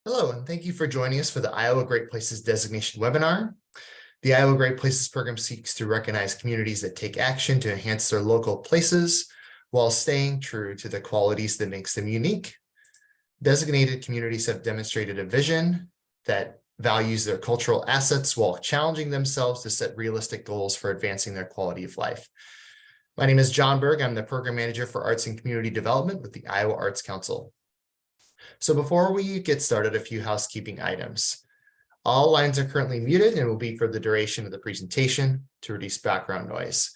Hello, and thank you for joining us for the Iowa Great Places Designation webinar. The Iowa Great Places program seeks to recognize communities that take action to enhance their local places while staying true to the qualities that makes them unique. Designated communities have demonstrated a vision that values their cultural assets while challenging themselves to set realistic goals for advancing their quality of life. My name is John Berg. I'm the Program Manager for Arts and Community Development with the Iowa Arts Council. So before we get started, a few housekeeping items. All lines are currently muted and will be for the duration of the presentation to reduce background noise.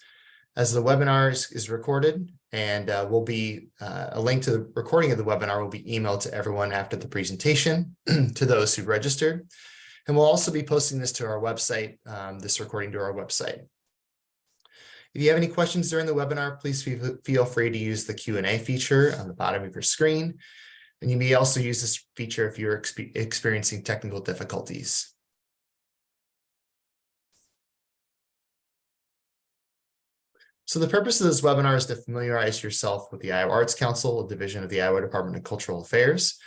As the webinar is recorded and will be a link to the recording of the webinar will be emailed to everyone after the presentation to those who registered. And we'll also be posting this to our website, this recording to our website. If you have any questions during the webinar, please feel free to use the Q&A feature on the bottom of your screen. And you may also use this feature if you're experiencing technical difficulties. So the purpose of this webinar is to familiarize yourself with the Iowa Arts Council, a division of the Iowa Department of Cultural Affairs,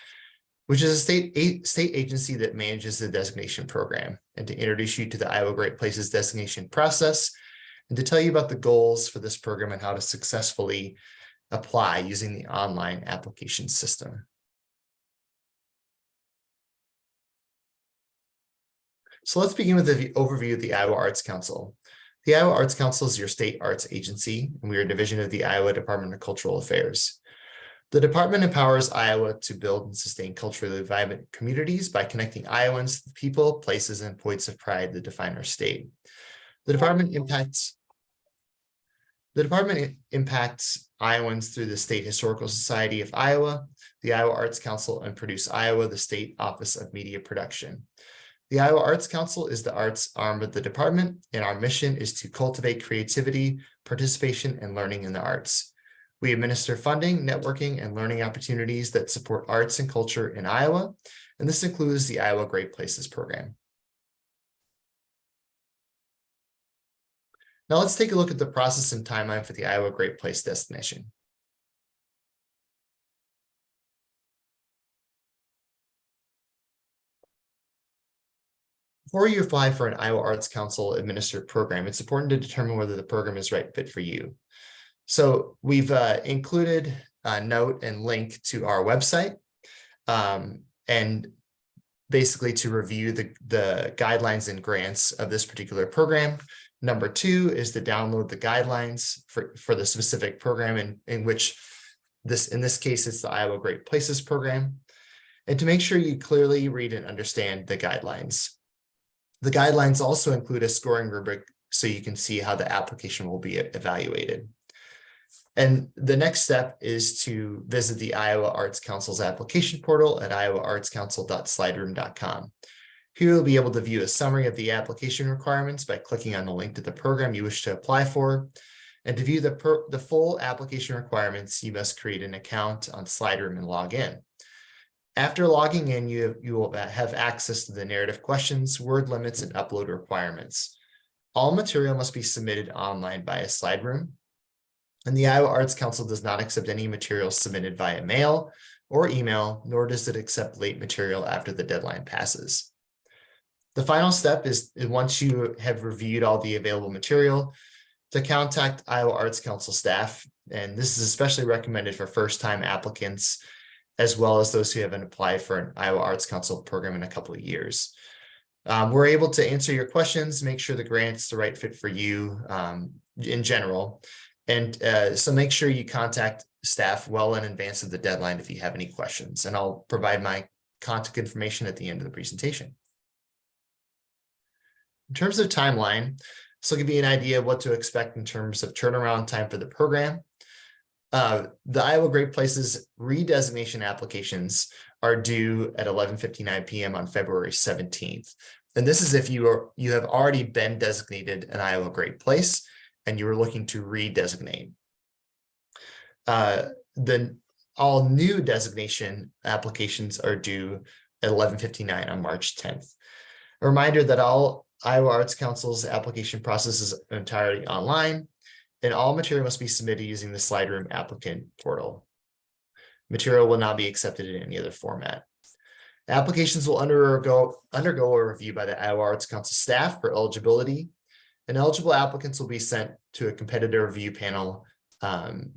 which is a state agency that manages the designation program, and to introduce you to the Iowa Great Places designation process, and to tell you about the goals for this program and how to successfully apply using the online application system. So let's begin with the overview of the Iowa Arts Council. The Iowa Arts Council is your state arts agency, and we are a division of the Iowa Department of Cultural Affairs. The department empowers Iowa to build and sustain culturally vibrant communities by connecting Iowans to the people, places, and points of pride that define our state. The department impacts Iowans through the State Historical Society of Iowa, the Iowa Arts Council, and Produce Iowa, the State Office of Media Production. The Iowa Arts Council is the arts arm of the department, and our mission is to cultivate creativity, participation, and learning in the arts. We administer funding, networking, and learning opportunities that support arts and culture in Iowa, and this includes the Iowa Great Places program. Now let's take a look at the process and timeline for the Iowa Great Place designation. Before you apply for an Iowa Arts Council administered program, it's important to determine whether the program is the right fit for you. So we've included a note and link to our website, and basically to review the guidelines and grants of this particular program. Number 2 is to download the guidelines for the specific program in which in this case, it's the Iowa Great Places program, and to make sure you clearly read and understand the guidelines. The guidelines also include a scoring rubric so you can see how the application will be evaluated. And the next step is to visit the Iowa Arts Council's application portal at iowaartscouncil.slideroom.com. Here you'll be able to view a summary of the application requirements by clicking on the link to the program you wish to apply for. And to view the full application requirements, you must create an account on SlideRoom and log in. After logging in, you will have access to the narrative questions, word limits, and upload requirements. All material must be submitted online via SlideRoom, and the Iowa Arts Council does not accept any material submitted via mail or email, nor does it accept late material after the deadline passes. The final step is, once you have reviewed all the available material, to contact Iowa Arts Council staff, and this is especially recommended for first-time applicants, as well as those who haven't applied for an Iowa Arts Council program in a couple of years. We're able to answer your questions, make sure the grant's the right fit for you in general. And so make sure you contact staff well in advance of the deadline if you have any questions. And I'll provide my contact information at the end of the presentation. In terms of timeline, this will give you an idea of what to expect in terms of turnaround time for the program. The Iowa Great Places Re-Designation applications are due at 11:59 p.m. on February 17th. And this is if you have already been designated an Iowa Great Place and you are looking to re-designate. All new designation applications are due at 11:59 on March 10th. A reminder that all Iowa Arts Council's application process is entirely online, and all material must be submitted using the SlideRoom applicant portal. Material will not be accepted in any other format. Applications will undergo a review by the Iowa Arts Council staff for eligibility, and eligible applicants will be sent to a competitive review panel,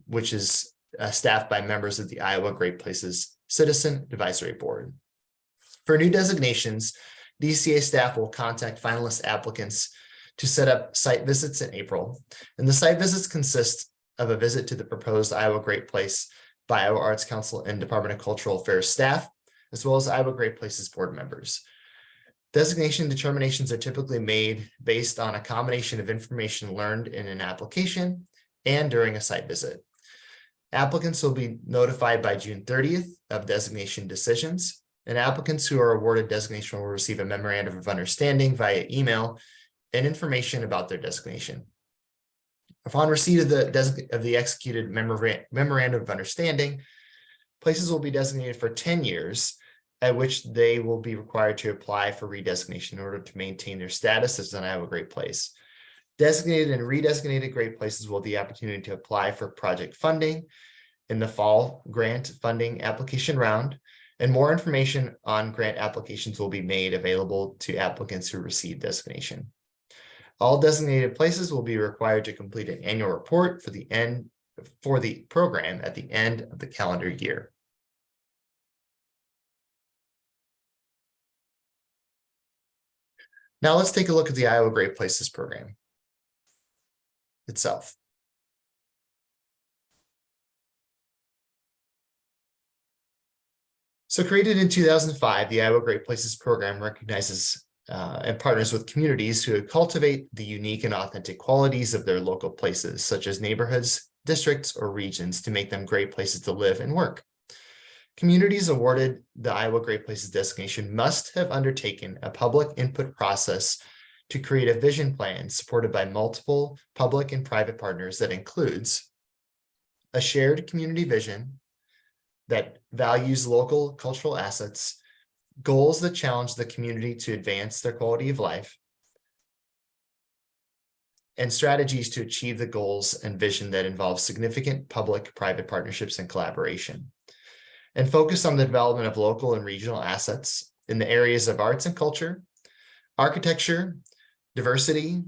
which is staffed by members of the Iowa Great Places Citizen Advisory Board. For new designations, DCA staff will contact finalist applicants to set up site visits in April, and the site visits consist of a visit to the proposed Iowa Great Place by Iowa Arts Council and Department of Cultural Affairs staff, as well as Iowa Great Places board members. Designation determinations are typically made based on a combination of information learned in an application and during a site visit. Applicants will be notified by June 30th of designation decisions, and applicants who are awarded designation will receive a memorandum of understanding via email and information about their designation. Upon receipt of the executed memorandum of understanding, places will be designated for 10 years, at which they will be required to apply for redesignation in order to maintain their status as an Iowa Great Place. Designated and redesignated Great Places will have the opportunity to apply for project funding in the fall grant funding application round, and more information on grant applications will be made available to applicants who receive designation. All designated places will be required to complete an annual report for the program at the end of the calendar year. Now let's take a look at the Iowa Great Places program itself. So created in 2005, the Iowa Great Places program recognizes and partners with communities who cultivate the unique and authentic qualities of their local places, such as neighborhoods, districts, or regions, to make them great places to live and work. Communities awarded the Iowa Great Places designation must have undertaken a public input process to create a vision plan supported by multiple public and private partners that includes a shared community vision that values local cultural assets, goals that challenge the community to advance their quality of life, and strategies to achieve the goals and vision that involve significant public-private partnerships and collaboration, and focus on the development of local and regional assets in the areas of arts and culture, architecture, diversity,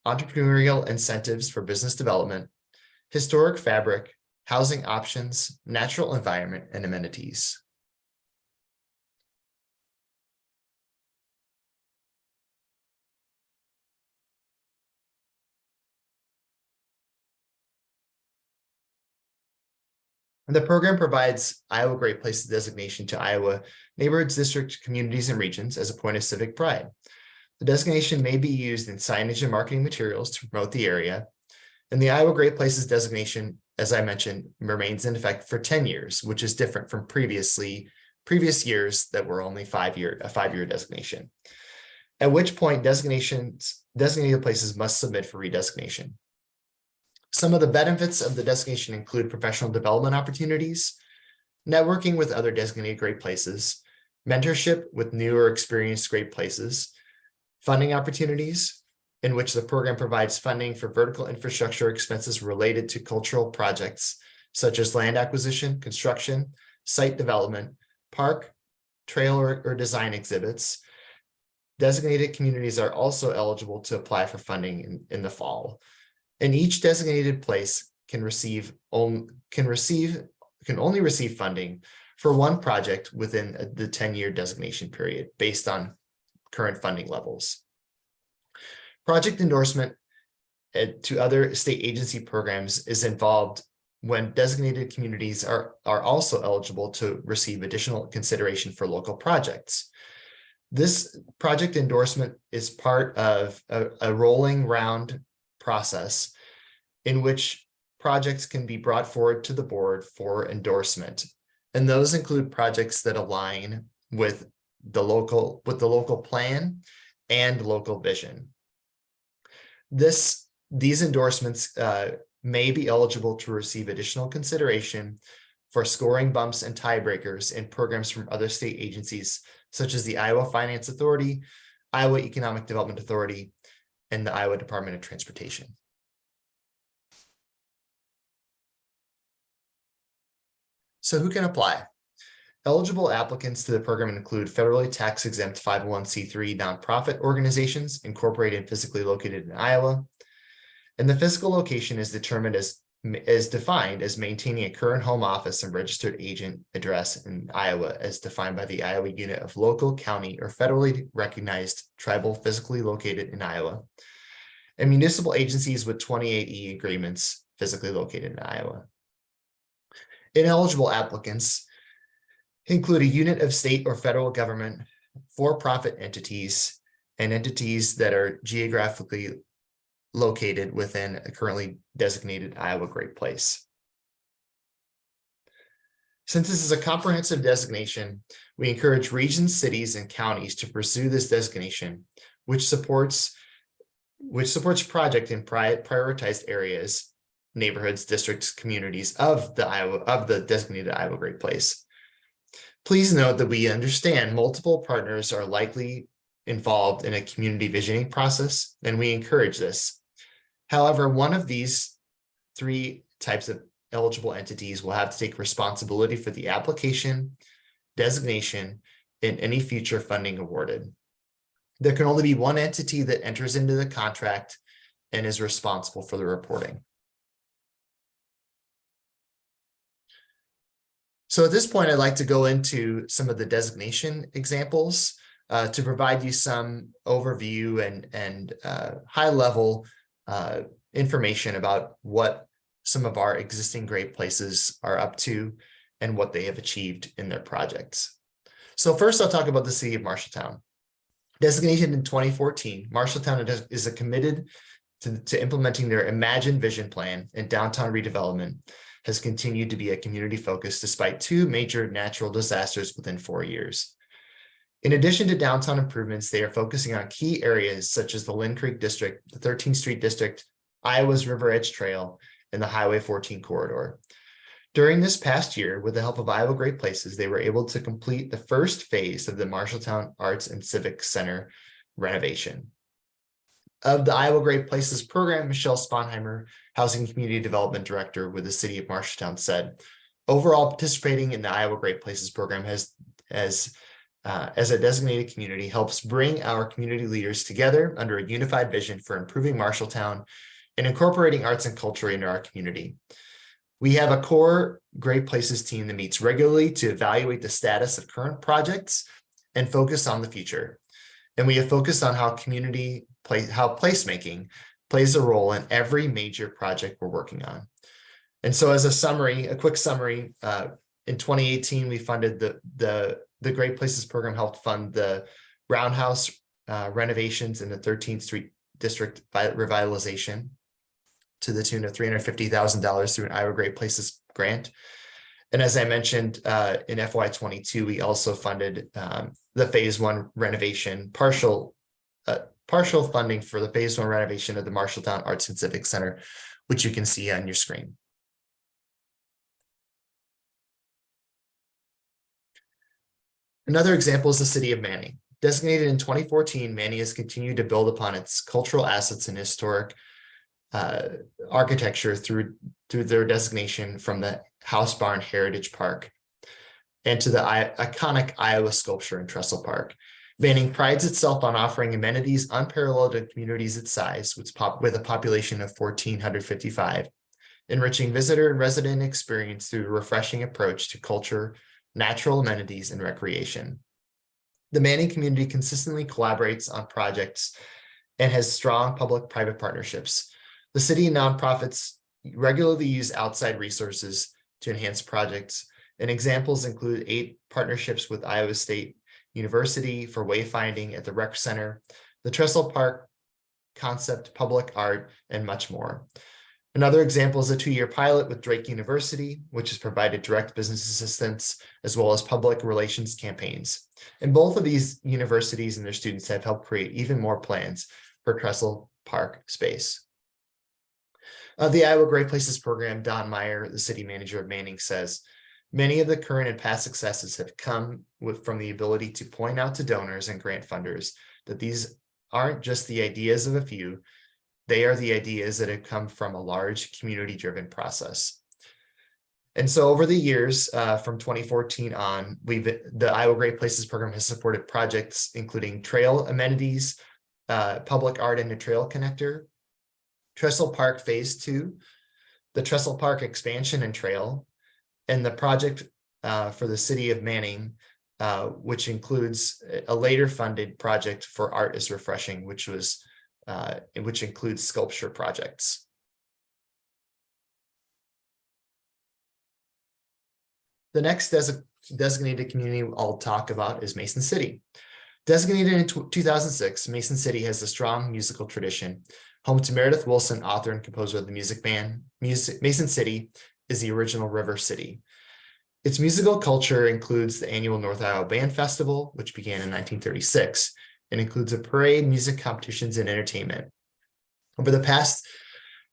entrepreneurial incentives for business development, historic fabric, housing options, natural environment, and amenities. The program provides Iowa Great Places designation to Iowa neighborhoods, districts, communities, and regions as a point of civic pride. The designation may be used in signage and marketing materials to promote the area. And the Iowa Great Places designation, as I mentioned, remains in effect for 10 years, which is different from previous years that were only a 5-year designation. At which point designated places must submit for redesignation. Some of the benefits of the designation include professional development opportunities, networking with other designated great places, mentorship with new or experienced great places, funding opportunities, in which the program provides funding for vertical infrastructure expenses related to cultural projects, such as land acquisition, construction, site development, park, trail, or design exhibits. Designated communities are also eligible to apply for funding in the fall. And each designated place can only receive funding for one project within the 10-year designation period based on current funding levels. Project endorsement to other state agency programs is involved when designated communities are also eligible to receive additional consideration for local projects. This project endorsement is part of a rolling round process in which projects can be brought forward to the board for endorsement. And those include projects that align with the local plan and local vision. These endorsements may be eligible to receive additional consideration for scoring bumps and tiebreakers in programs from other state agencies, such as the Iowa Finance Authority, Iowa Economic Development Authority, and the Iowa Department of Transportation. So who can apply? Eligible applicants to the program include federally tax exempt 501c3 nonprofit organizations incorporated and physically located in Iowa. And the physical location is determined as defined as maintaining a current home office and registered agent address in Iowa as defined by the Iowa unit of local, county, or federally recognized tribal physically located in Iowa, and municipal agencies with 28E agreements physically located in Iowa. Ineligible applicants include a unit of state or federal government, for-profit entities, and entities that are geographically located within a currently designated Iowa Great Place. Since this is a comprehensive designation, we encourage regions, cities, and counties to pursue this designation, which supports project in prioritized areas, neighborhoods, districts, communities of the designated Iowa Great Place. Please note that we understand multiple partners are likely involved in a community visioning process, and we encourage this. However, one of these three types of eligible entities will have to take responsibility for the application, designation, and any future funding awarded. There can only be one entity that enters into the contract and is responsible for the reporting. So at this point, I'd like to go into some of the designation examples to provide you some overview and high-level information about what some of our existing Great Places are up to and what they have achieved in their projects. So first, I'll talk about the city of Marshalltown. Designated in 2014, Marshalltown is committed to implementing their Imagine Vision Plan, and downtown redevelopment has continued to be a community focus despite two major natural disasters within 4 years. In addition to downtown improvements, they are focusing on key areas such as the Lynn Creek District, the 13th Street District, Iowa's River Edge Trail, and the Highway 14 corridor. During this past year, with the help of Iowa Great Places, they were able to complete the first phase of the Marshalltown Arts and Civic Center renovation. Of the Iowa Great Places program, Michelle Sponheimer, Housing and Community Development Director with the City of Marshalltown, said, overall, participating in the Iowa Great Places program as a designated community helps bring our community leaders together under a unified vision for improving Marshalltown and incorporating arts and culture into our community. We have a core Great Places team that meets regularly to evaluate the status of current projects and focus on the future. And we have focused on how placemaking plays a role in every major project we're working on. And so as a quick summary, in 2018, we funded the Great Places program, helped fund the Roundhouse renovations in the 13th Street District revitalization to the tune of $350,000 through an Iowa Great Places grant. And as I mentioned, in FY22, we also funded the phase one renovation, partial funding for the phase one renovation of the Marshalltown Arts and Civic Center, which you can see on your screen. Another example is the city of Manning. Designated in 2014, Manning has continued to build upon its cultural assets and historic architecture through their designation from the House Barn Heritage Park and to the iconic Iowa Sculpture and Trestle Park. Manning prides itself on offering amenities unparalleled in communities its size, with a population of 1,455, enriching visitor and resident experience through a refreshing approach to culture, natural amenities, and recreation. The Manning community consistently collaborates on projects and has strong public-private partnerships. The city and nonprofits regularly use outside resources to enhance projects, and examples include 8 partnerships with Iowa State University for wayfinding at the Rec Center, the Trestle Park concept, public art, and much more. Another example is a 2-year pilot with Drake University, which has provided direct business assistance as well as public relations campaigns. And both of these universities and their students have helped create even more plans for Trestle Park space. The Iowa Great Places program, Don Meyer, the city manager of Manning, says, many of the current and past successes have come from the ability to point out to donors and grant funders that these aren't just the ideas of a few, they are the ideas that have come from a large community-driven process. And so over the years, from 2014 on, the Iowa Great Places program has supported projects including trail amenities, public art and a trail connector, Trestle Park Phase 2, the Trestle Park expansion and trail, and the project for the city of Manning, which includes a later funded project for Art is Refreshing, which includes sculpture projects. The next designated community I'll talk about is Mason City. Designated in 2006, Mason City has a strong musical tradition. Home to Meredith Willson, author and composer of the music band, Mason City is the original River City. Its musical culture includes the annual North Iowa Band Festival, which began in 1936, and includes a parade, music competitions, and entertainment. Over the past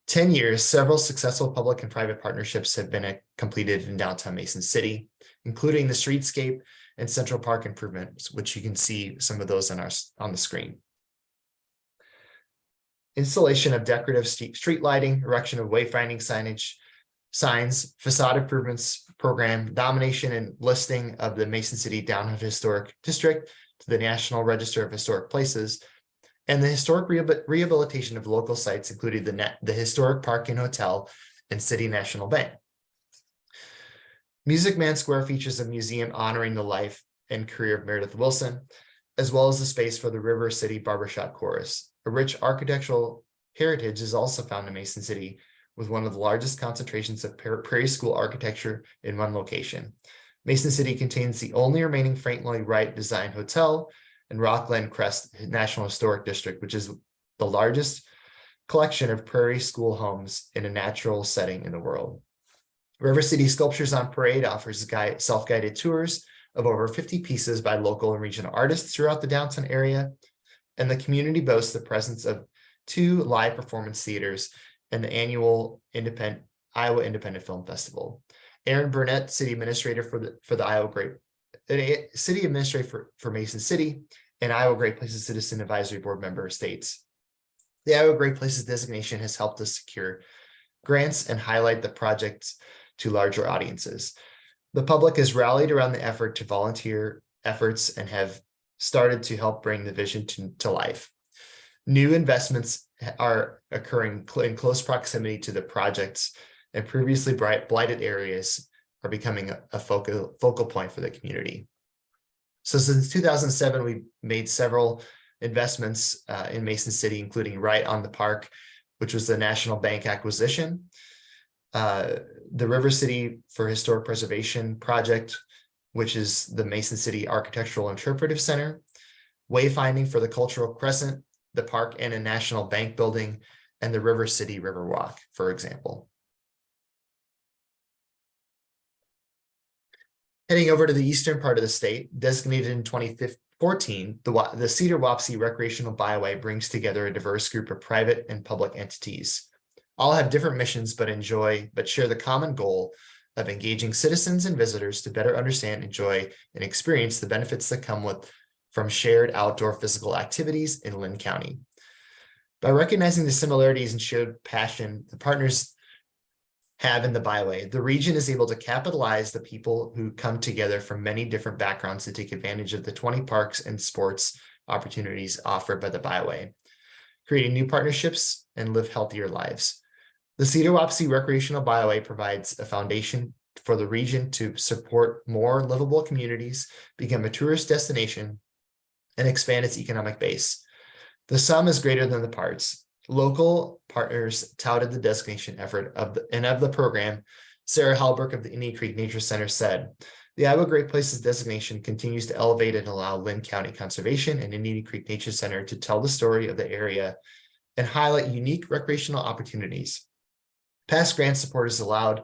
10 years, several successful public and private partnerships have been completed in downtown Mason City, including the streetscape and Central Park improvements, which you can see some of those on the screen. Installation of decorative street lighting, erection of wayfinding signage, signs, facade improvements program, nomination and listing of the Mason City Downtown Historic District to the National Register of Historic Places, and the historic rehabilitation of local sites, including the Historic Park and Hotel and City National Bank. Music Man Square features a museum honoring the life and career of Meredith Willson, as well as the space for the River City Barbershop Chorus. A rich architectural heritage is also found in Mason City, with one of the largest concentrations of Prairie School architecture in one location. Mason City contains the only remaining Frank Lloyd Wright design hotel and Rockland Crest National Historic District, which is the largest collection of Prairie School homes in a natural setting in the world. River City Sculptures on Parade offers self-guided tours of over 50 pieces by local and regional artists throughout the downtown area, and the community boasts the presence of 2 live performance theaters and the annual Iowa Independent Film Festival. Aaron Burnett, City Administrator for the Iowa Great City Administrator for Mason City and Iowa Great Places Citizen Advisory Board member, states, the Iowa Great Places designation has helped us secure grants and highlight the projects to larger audiences. The public has rallied around the effort to volunteer efforts and have started to help bring the vision to life. New investments are occurring in close proximity to the projects, and previously blighted areas are becoming a focal point for the community. So since 2007, we've made several investments in Mason City, including Right on the Park, which was the National Bank acquisition, the River City for Historic Preservation Project, which is the Mason City Architectural Interpretive Center, wayfinding for the Cultural Crescent, the park and a National Bank building, and the River City Riverwalk, for example. Heading over to the eastern part of the state, designated in 2014, the Cedar Wapsie Recreational Byway brings together a diverse group of private and public entities. All have different missions, but share the common goal of engaging citizens and visitors to better understand, enjoy, and experience the benefits that come from shared outdoor physical activities in Lynn County. By recognizing the similarities and shared passion the partners have in the byway, the region is able to capitalize the people who come together from many different backgrounds to take advantage of the 20 parks and sports opportunities offered by the byway, creating new partnerships and live healthier lives. The Cedar Wapsie Recreational Byway provides a foundation for the region to support more livable communities, become a tourist destination, and expand its economic base. The sum is greater than the parts. Local partners touted the designation effort of the program. Sarah Halberg of the Indian Creek Nature Center said, the Iowa Great Places designation continues to elevate and allow Lynn County Conservation and Indian Creek Nature Center to tell the story of the area and highlight unique recreational opportunities. Past grant support has allowed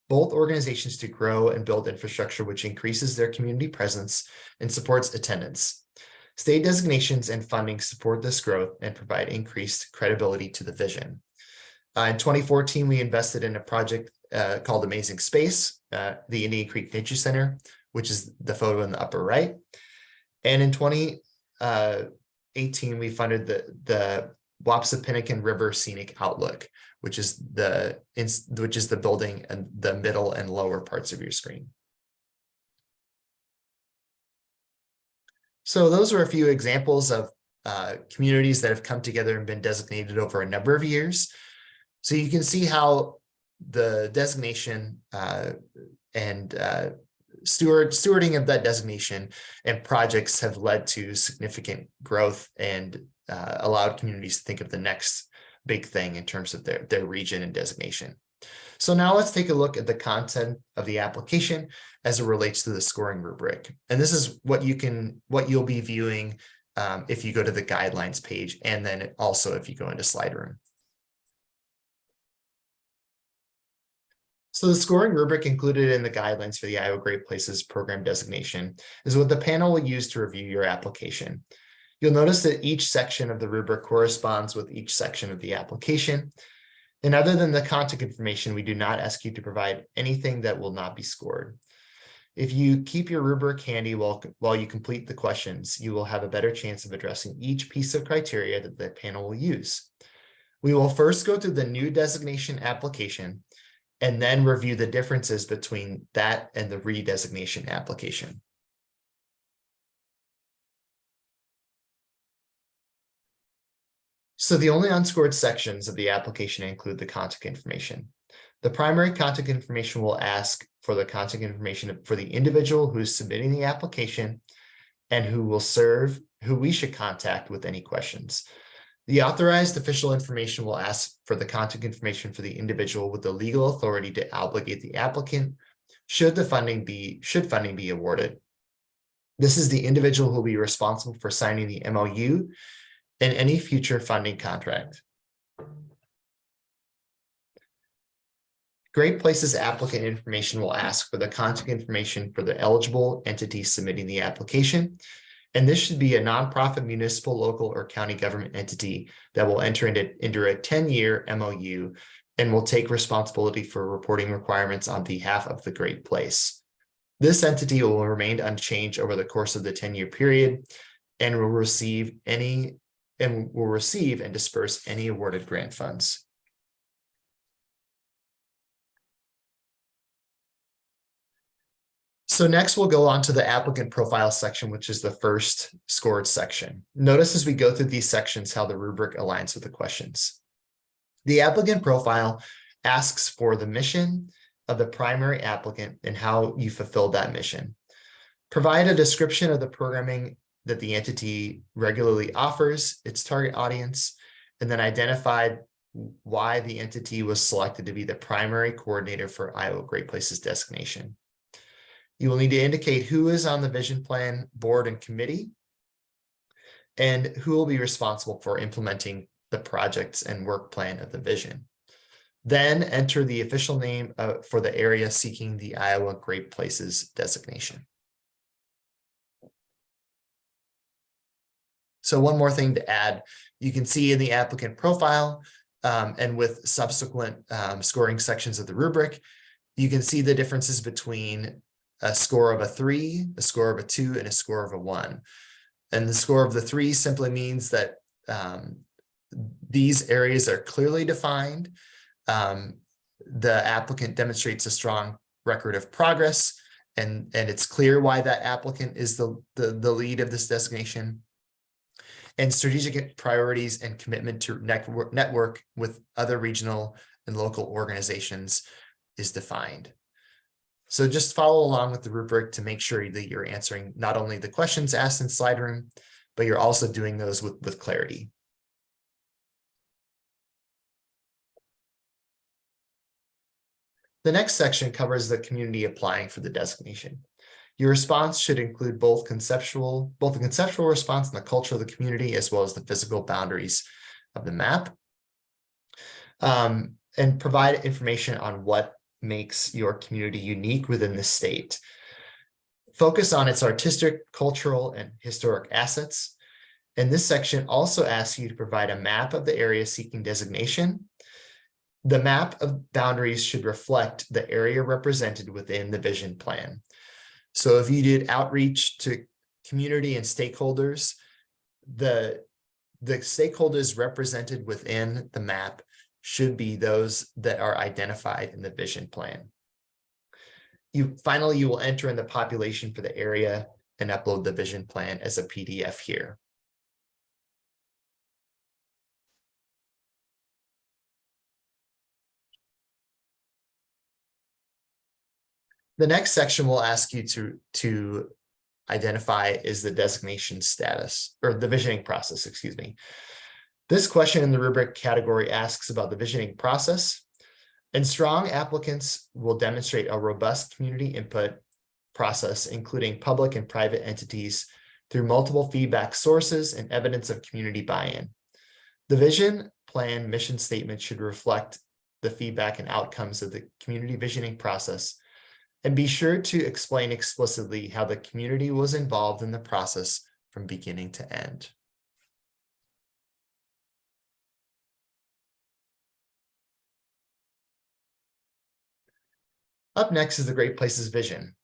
both organizations to grow and build infrastructure, which increases their community presence and supports attendance. State designations and funding support this growth and provide increased credibility to the vision. In 2014, we invested in a project called Amazing Space, the Indian Creek Nature Center, which is the photo in the upper right. And in 2018, we funded the Wapsipinicon River Scenic Outlook, which is the building and the middle and lower parts of your screen. So those are a few examples of communities that have come together and been designated over a number of years. So you can see how the designation and stewarding of that designation and projects have led to significant growth and allowed communities to think of the next big thing in terms of their region and designation. So now let's take a look at the content of the application as it relates to the scoring rubric. And this is what you'll be viewing if you go to the guidelines page, and then also if you go into slide room. So the scoring rubric included in the guidelines for the Iowa Great Places program designation is what the panel will use to review your application. You'll notice that each section of the rubric corresponds with each section of the application. And other than the contact information, we do not ask you to provide anything that will not be scored. If you keep your rubric handy while you complete the questions, you will have a better chance of addressing each piece of criteria that the panel will use. We will first go through the new designation application and then review the differences between that and the re-designation application. So the only unscored sections of the application include the contact information. The primary contact information will ask for the contact information for the individual who is submitting the application and who we should contact with any questions. The authorized official information will ask for the contact information for the individual with the legal authority to obligate the applicant should funding be awarded. This is the individual who will be responsible for signing the MOU and any future funding contract. Great Places applicant information will ask for the contact information for the eligible entity submitting the application. And this should be a nonprofit, municipal, local, or county government entity that will enter into a 10-year MOU and will take responsibility for reporting requirements on behalf of the Great Place. This entity will remain unchanged over the course of the 10-year period and will receive and disperse any awarded grant funds. So next we'll go on to the applicant profile section, which is the first scored section. Notice as we go through these sections how the rubric aligns with the questions. The applicant profile asks for the mission of the primary applicant and how you fulfilled that mission. Provide a description of the programming that the entity regularly offers, its target audience, and then identify why the entity was selected to be the primary coordinator for Iowa Great Places designation. You will need to indicate who is on the vision plan board and committee and who will be responsible for implementing the projects and work plan of the vision. Then enter the official name for the area seeking the Iowa Great Places designation. So one more thing to add, you can see in the applicant profile and with subsequent scoring sections of the rubric, you can see the differences between a score of a 3, a score of a 2, and a score of a 1. And the score of the 3 simply means that these areas are clearly defined. The applicant demonstrates a strong record of progress, and it's clear why that applicant is the lead of this designation. And strategic priorities and commitment to network with other regional and local organizations is defined. So just follow along with the rubric to make sure that you're answering not only the questions asked in slide room, but you're also doing those with clarity. The next section covers the community applying for the designation. Your response should include both a conceptual response and the culture of the community, as well as the physical boundaries of the map, and provide information on what makes your community unique within the state. Focus on its artistic, cultural, and historic assets. And this section also asks you to provide a map of the area seeking designation. The map of boundaries should reflect the area represented within the vision plan. So if you did outreach to community and stakeholders, the the stakeholders represented within the map should be those that are identified in the vision plan. Finally, you will enter in the population for the area and upload the vision plan as a PDF here. The next section will ask you to identify is the designation status, or the visioning process, excuse me. This question in the rubric category asks about the visioning process, and strong applicants will demonstrate a robust community input process, including public and private entities, through multiple feedback sources and evidence of community buy-in. The vision plan mission statement should reflect the feedback and outcomes of the community visioning process, and be sure to explain explicitly how the community was involved in the process from beginning to end. Up next is the Great Places vision.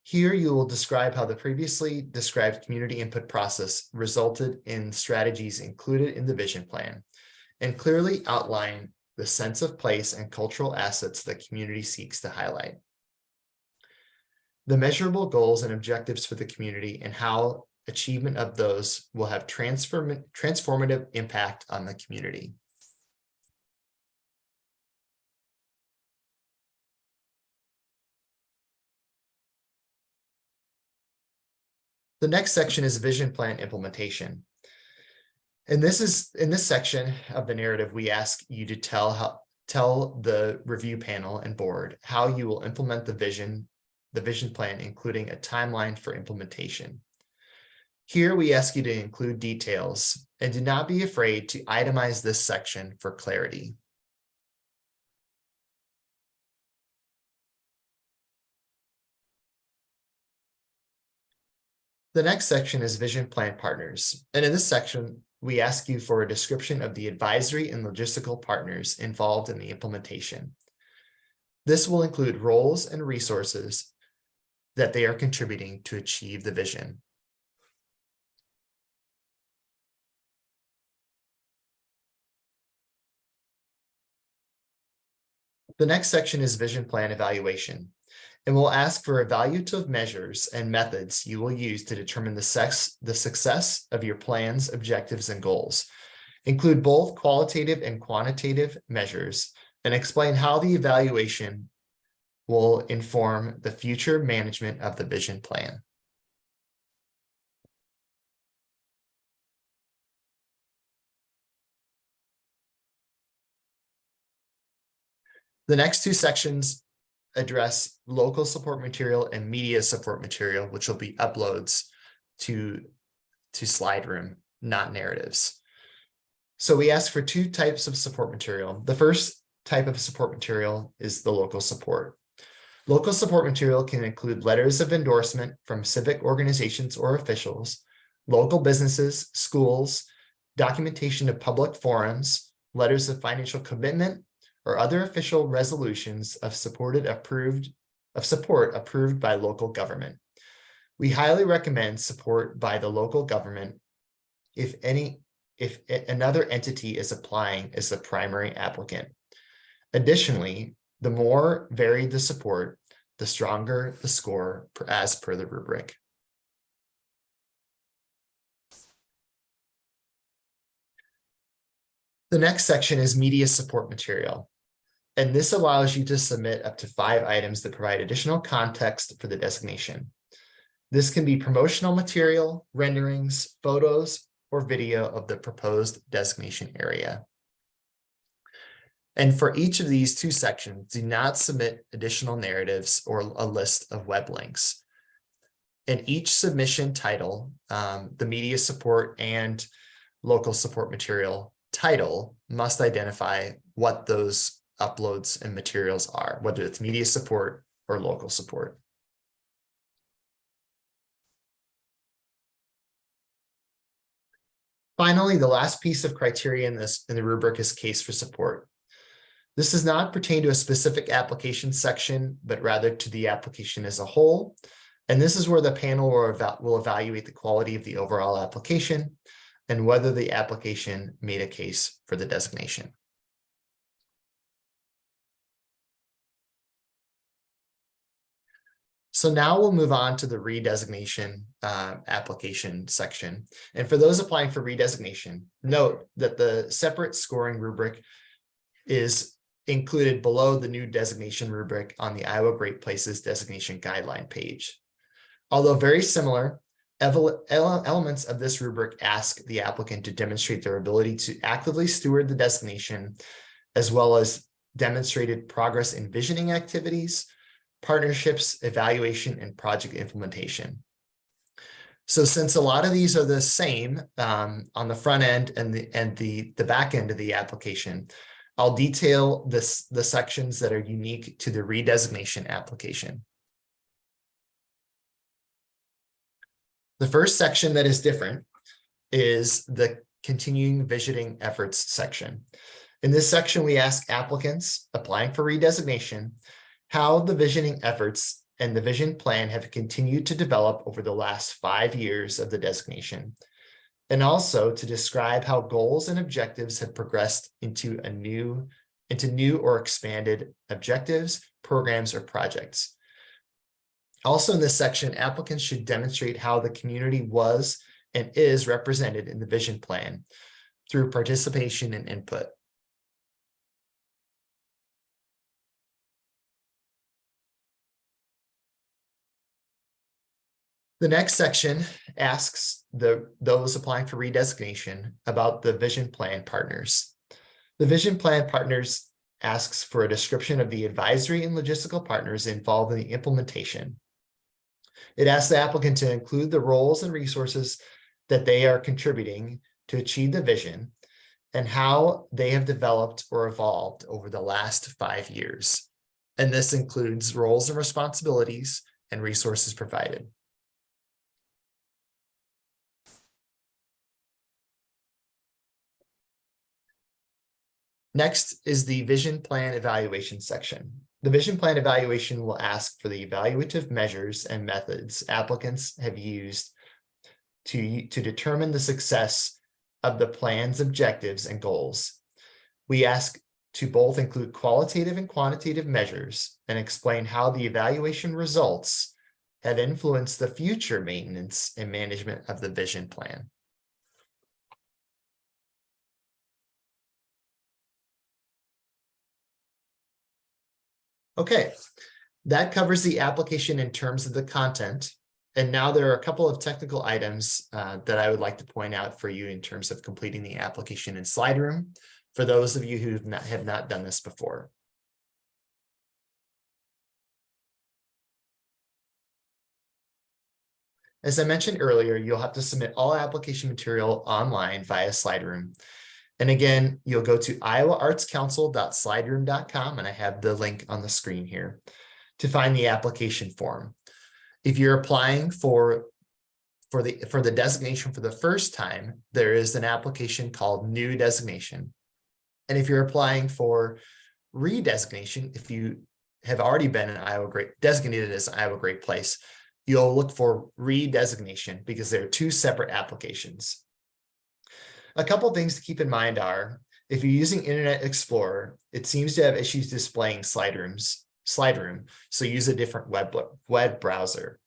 Here you will describe how the previously described community input process resulted in strategies included in the vision plan, and clearly outline the sense of place and cultural assets the community seeks to highlight. The measurable goals and objectives for the community and how achievement of those will have transformative impact on the community. The next section is vision plan implementation. And in this section of the narrative, we ask you to tell the review panel and board how you will implement the vision plan, including a timeline for implementation. Here we ask you to include details and do not be afraid to itemize this section for clarity. The next section is vision plan partners. And in this section, we ask you for a description of the advisory and logistical partners involved in the implementation. This will include roles and resources that they are contributing to achieve the vision. The next section is vision plan evaluation, and we'll ask for evaluative measures and methods you will use to determine the success of your plan's objectives and goals. Include both qualitative and quantitative measures, and explain how the evaluation will inform the future management of the vision plan. The next two sections address local support material and media support material, which will be uploads to slide room, not narratives. So we ask for two types of support material. The first type of support material is the local support. Local support material can include letters of endorsement from civic organizations or officials, local businesses, schools, documentation of public forums, letters of financial commitment, or other official resolutions of support approved by local government. We highly recommend support by the local government if another entity is applying as the primary applicant. Additionally, the more varied the support, the stronger the score as per the rubric. The next section is media support material. And this allows you to submit up to 5 items that provide additional context for the designation. This can be promotional material, renderings, photos, or video of the proposed designation area. And for each of these 2 sections, do not submit additional narratives or a list of web links. In each submission title, the media support and local support material title must identify what those uploads and materials are, whether it's media support or local support. Finally, the last piece of criteria in the rubric is case for support. This does not pertain to a specific application section, but rather to the application as a whole. And this is where the panel will evaluate the quality of the overall application and whether the application made a case for the designation. So now we'll move on to the redesignation application section. And for those applying for redesignation, note that the separate scoring rubric is included below the new designation rubric on the Iowa Great Places Designation Guideline page. Although very similar, elements of this rubric ask the applicant to demonstrate their ability to actively steward the designation, as well as demonstrated progress in visioning activities, partnerships, evaluation, and project implementation. So since a lot of these are the same on the front end and the back end of the application, I'll detail the sections that are unique to the redesignation application. The first section that is different is the continuing visioning efforts section. In this section, we ask applicants applying for redesignation how the visioning efforts and the vision plan have continued to develop over the last 5 years of the designation, and also to describe how goals and objectives have progressed into new or expanded objectives, programs, or projects. Also in this section, applicants should demonstrate how the community was and is represented in the vision plan through participation and input. The next section asks those applying for redesignation about the vision plan partners. The vision plan partners asks for a description of the advisory and logistical partners involved in the implementation. It asks the applicant to include the roles and resources that they are contributing to achieve the vision and how they have developed or evolved over the last 5 years. And this includes roles and responsibilities and resources provided. Next is the vision plan evaluation section. The vision plan evaluation will ask for the evaluative measures and methods applicants have used to determine the success of the plan's objectives and goals. We ask to both include qualitative and quantitative measures and explain how the evaluation results have influenced the future maintenance and management of the vision plan. Okay, that covers the application in terms of the content. And now there are a couple of technical items that I would like to point out for you in terms of completing the application in SlideRoom, for those of you who have not done this before. As I mentioned earlier, you'll have to submit all application material online via SlideRoom. And again, you'll go to iowaartscouncil.slideroom.com, and I have the link on the screen here to find the application form. If you're applying for the designation for the first time, there is an application called New Designation. And if you're applying for redesignation, if you have already been designated as Iowa Great Place, you'll look for redesignation because there are two separate applications. A couple of things to keep in mind are, if you're using Internet Explorer, it seems to have issues displaying SlideRoom, so use a different web browser.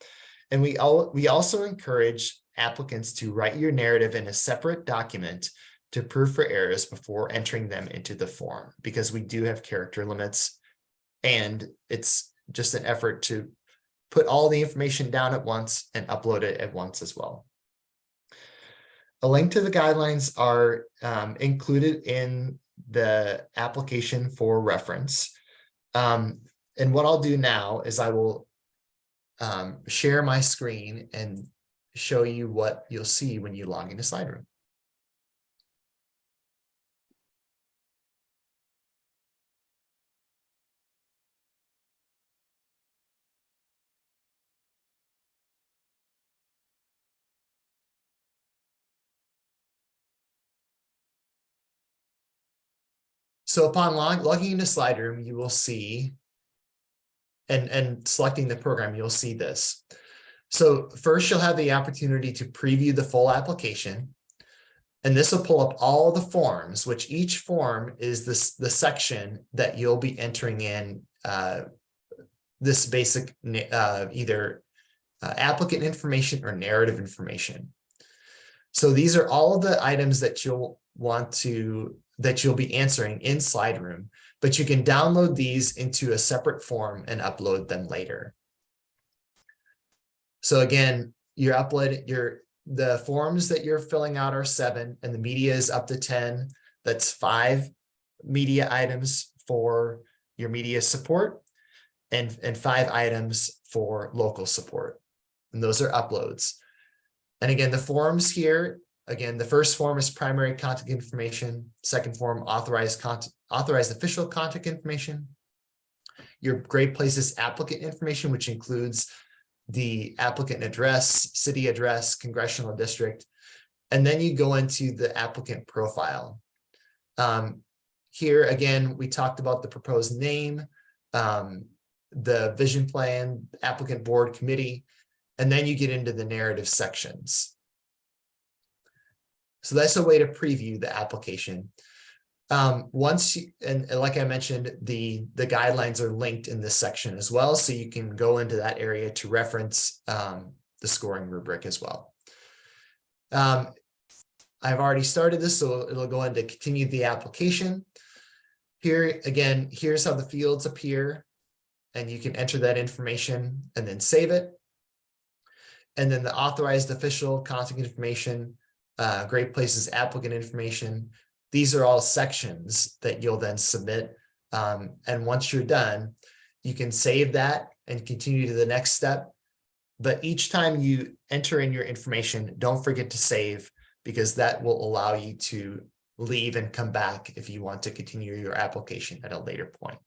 And we also encourage applicants to write your narrative in a separate document to proof for errors before entering them into the form, because we do have character limits, and it's just an effort to put all the information down at once and upload it at once as well. A link to the guidelines are included in the application for reference. And what I'll do now is I will share my screen and show you what you'll see when you log into SlideRoom. So upon logging into SlideRoom, you will see, and selecting the program, you'll see this. So first, you'll have the opportunity to preview the full application. And this will pull up all the forms, which each form is the section that you'll be entering in this basic either applicant information or narrative information. So these are all of the items that you'll be answering in SlideRoom, but you can download these into a separate form and upload them later. So again, the forms that you're filling out are 7 and the media is up to 10. That's 5 media items for your media support and 5 items for local support. And those are uploads. And again, the forms here, again, the first form is primary contact information. Second form, authorized official contact information. Your Great Places applicant information, which includes the applicant address, city address, congressional district, and then you go into the applicant profile. Here again, we talked about the proposed name, the vision plan, applicant board committee, and then you get into the narrative sections. So that's a way to preview the application. And like I mentioned, the guidelines are linked in this section as well, so you can go into that area to reference the scoring rubric as well. I've already started this, so it'll go into continue the application. Here again, here's how the fields appear, and you can enter that information and then save it. And then the authorized official contact information, Great Places applicant information. These are all sections that you'll then submit. And once you're done, you can save that and continue to the next step. But each time you enter in your information, don't forget to save, because that will allow you to leave and come back if you want to continue your application at a later point.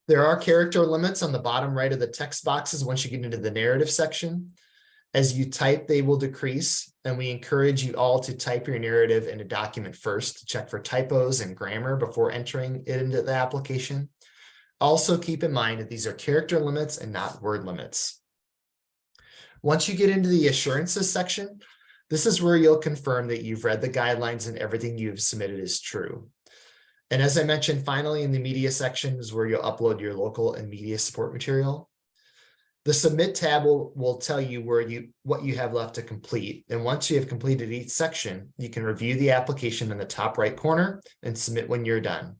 There are character limits on the bottom right of the text boxes once you get into the narrative section. As you type, they will decrease, and we encourage you all to type your narrative in a document first to check for typos and grammar before entering it into the application. Also keep in mind that these are character limits and not word limits. Once you get into the assurances section, this is where you'll confirm that you've read the guidelines and everything you've submitted is true. And as I mentioned, finally, in the media section is where you'll upload your local and media support material. The submit tab will tell you what you have left to complete. And once you have completed each section, you can review the application in the top right corner and submit when you're done.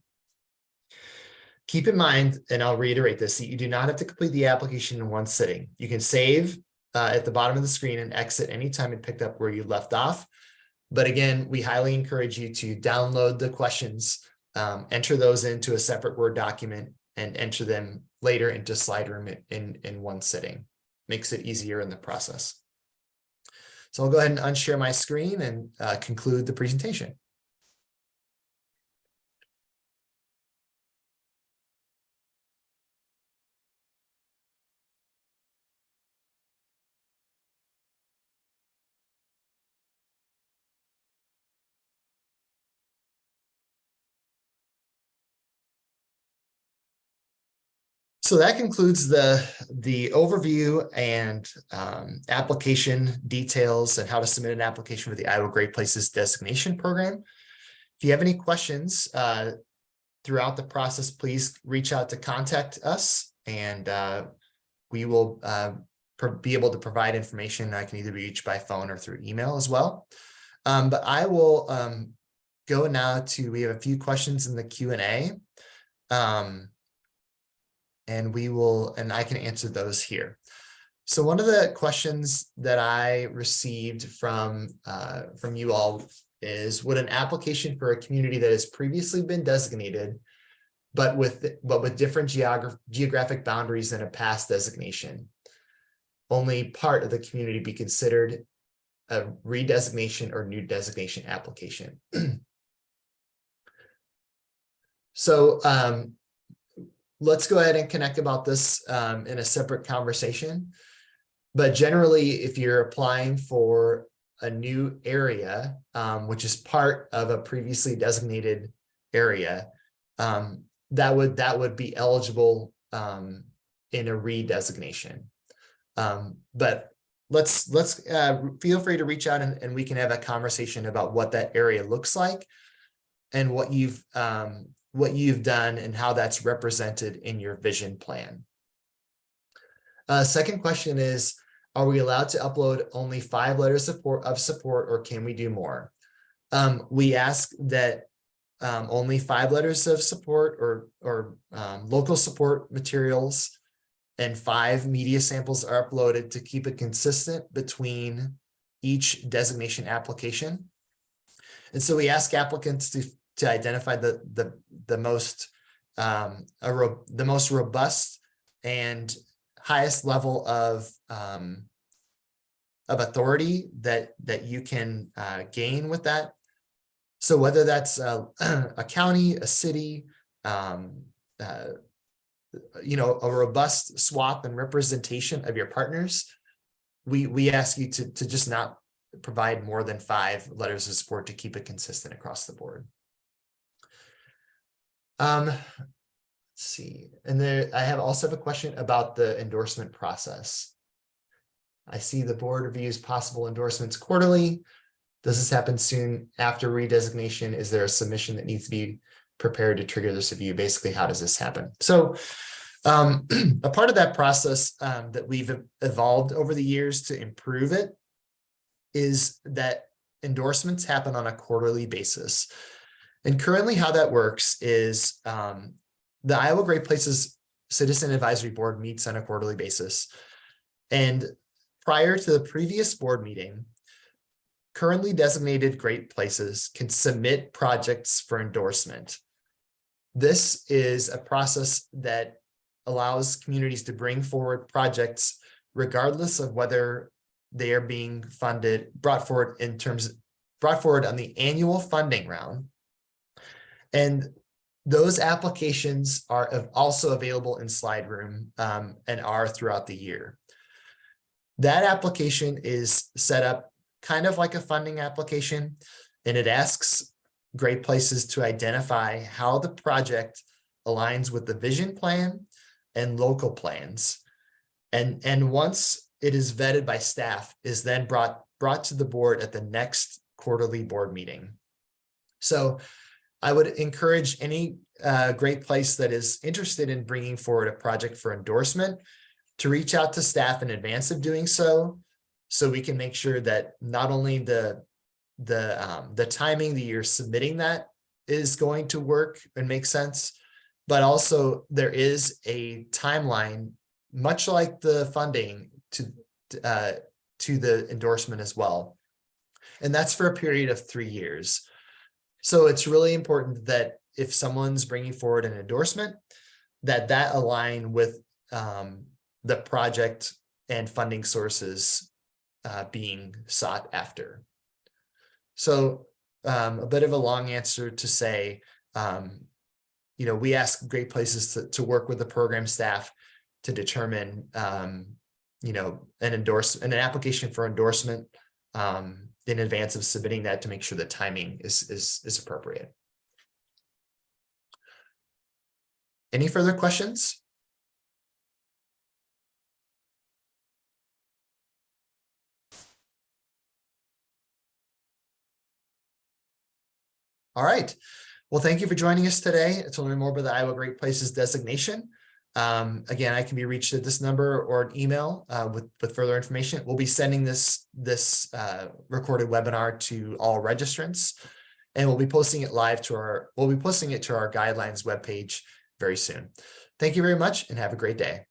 Keep in mind, and I'll reiterate this, that you do not have to complete the application in one sitting. You can save at the bottom of the screen and exit anytime and pick up where you left off. But again, we highly encourage you to download the questions, enter those into a separate Word document, and enter them later into SlideRoom in one sitting. Makes it easier in the process. So I'll go ahead and unshare my screen and conclude the presentation. So that concludes the overview and application details and how to submit an application for the Iowa Great Places Designation Program. If you have any questions throughout the process, please reach out to contact us, and we will be able to provide information. I can either be reached by phone or through email as well. But I will go now to, we have a few questions in the Q&A. And I can answer those here. So one of the questions that I received from you all is, would an application for a community that has previously been designated, but with different geographic boundaries than a past designation, only part of the community be considered a redesignation or new designation application? So let's go ahead and connect about this in a separate conversation. But generally, if you're applying for a new area, which is part of a previously designated area, that would be eligible in a redesignation. But let's feel free to reach out and we can have a conversation about what that area looks like and what you've done and how that's represented in your vision plan. Second question is, are we allowed to upload only 5 letters of support, or can we do more? We ask that only 5 letters of support or local support materials and 5 media samples are uploaded to keep it consistent between each designation application. And so we ask applicants to identify the most robust and highest level of authority that you can gain with that. So whether that's a county, a city, you know, a robust swap and representation of your partners, we ask you to just not provide more than 5 letters of support to keep it consistent across the board. Let's see, and there I also have a question about the endorsement process. I see the board reviews possible endorsements quarterly. Does this happen soon after redesignation? Is there a submission that needs to be prepared to trigger this review? Basically, how does this happen? So a part of that process that we've evolved over the years to improve it is that endorsements happen on a quarterly basis. And currently how that works is the Iowa Great Places Citizen Advisory Board meets on a quarterly basis. And prior to the previous board meeting, currently designated Great Places can submit projects for endorsement. This is a process that allows communities to bring forward projects regardless of whether they are being brought forward on the annual funding round. And those applications are also available in Slide Room and are throughout the year. That application is set up kind of like a funding application, and it asks Great Places to identify how the project aligns with the vision plan and local plans. And once it is vetted by staff, is then brought to the board at the next quarterly board meeting. So I would encourage any Great Place that is interested in bringing forward a project for endorsement to reach out to staff in advance of doing so we can make sure that not only the timing that you're submitting that is going to work and make sense, but also there is a timeline, much like the funding, to the endorsement as well. And that's for a period of 3 years. So it's really important that if someone's bringing forward an endorsement, that align with the project and funding sources being sought after. So a bit of a long answer to say, you know, we ask Great Places to work with the program staff to determine, you know, an application for endorsement in advance of submitting that to make sure the timing is appropriate. Any further questions? All right. Well, thank you for joining us today to learn more about the Iowa Great Places designation. Again, I can be reached at this number or an email with further information. We'll be sending this recorded webinar to all registrants, and we'll be posting it to our guidelines webpage very soon. Thank you very much and have a great day.